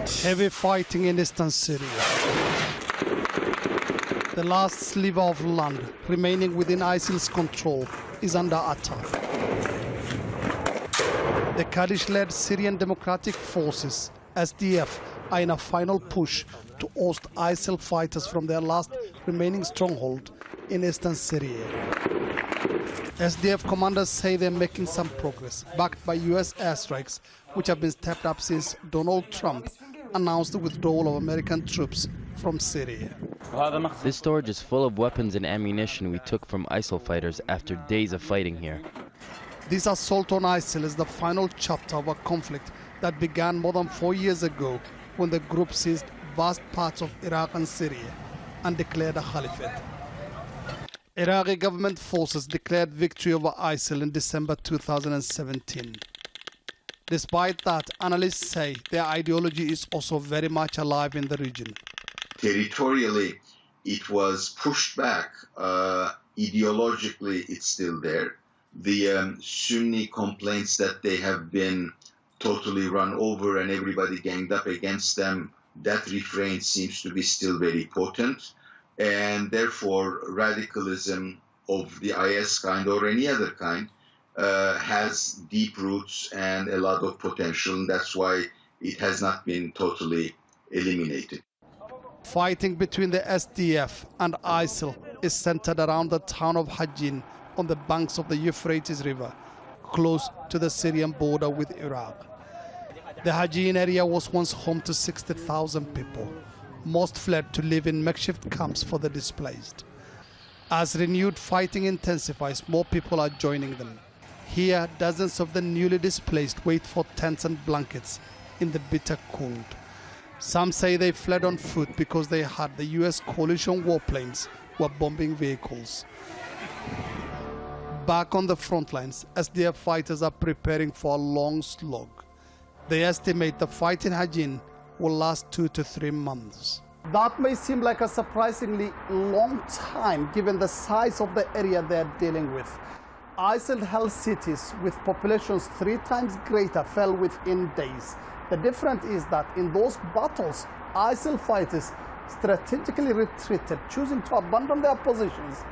Heavy fighting in eastern Syria. The last sliver of land remaining within ISIL's control is under attack. The Kurdish-led Syrian Democratic Forces, SDF, are in a final push to oust ISIL fighters from their last remaining stronghold in eastern Syria. SDF commanders say they're making some progress, backed by US airstrikes, which have been stepped up since Donald Trump announced the withdrawal of American troops from Syria. This storage is full of weapons and ammunition we took from ISIL fighters after days of fighting here. This assault on ISIL is the final chapter of a conflict that began more than 4 years ago when the group seized vast parts of Iraq and Syria and declared a caliphate. Iraqi government forces declared victory over ISIL in December 2017. Despite that, analysts say their ideology is also very much alive in the region. Territorially, it was pushed back. Ideologically, it's still there. The Sunni complaints that they have been totally run over and everybody ganged up against them, that refrain seems to be still very potent. And therefore, radicalism of the IS kind or any other kind has deep roots and a lot of potential. And that's why it has not been totally eliminated. Fighting between the SDF and ISIL is centered around the town of Hajin on the banks of the Euphrates River, close to the Syrian border with Iraq. The Hajin area was once home to 60,000 people. Most fled to live in makeshift camps for the displaced. As renewed fighting intensifies, more people are joining them. Here, dozens of the newly displaced wait for tents and blankets in the bitter cold. Some say they fled on foot because they heard the US coalition warplanes were bombing vehicles. Back on the front lines, SDF fighters are preparing for a long slog. They estimate the fight in Hajin will last 2 to 3 months. That may seem like a surprisingly long time given the size of the area they're dealing with. ISIL-held cities with populations 3 times greater fell within days. The difference is that in those battles, ISIL fighters strategically retreated, choosing to abandon their positions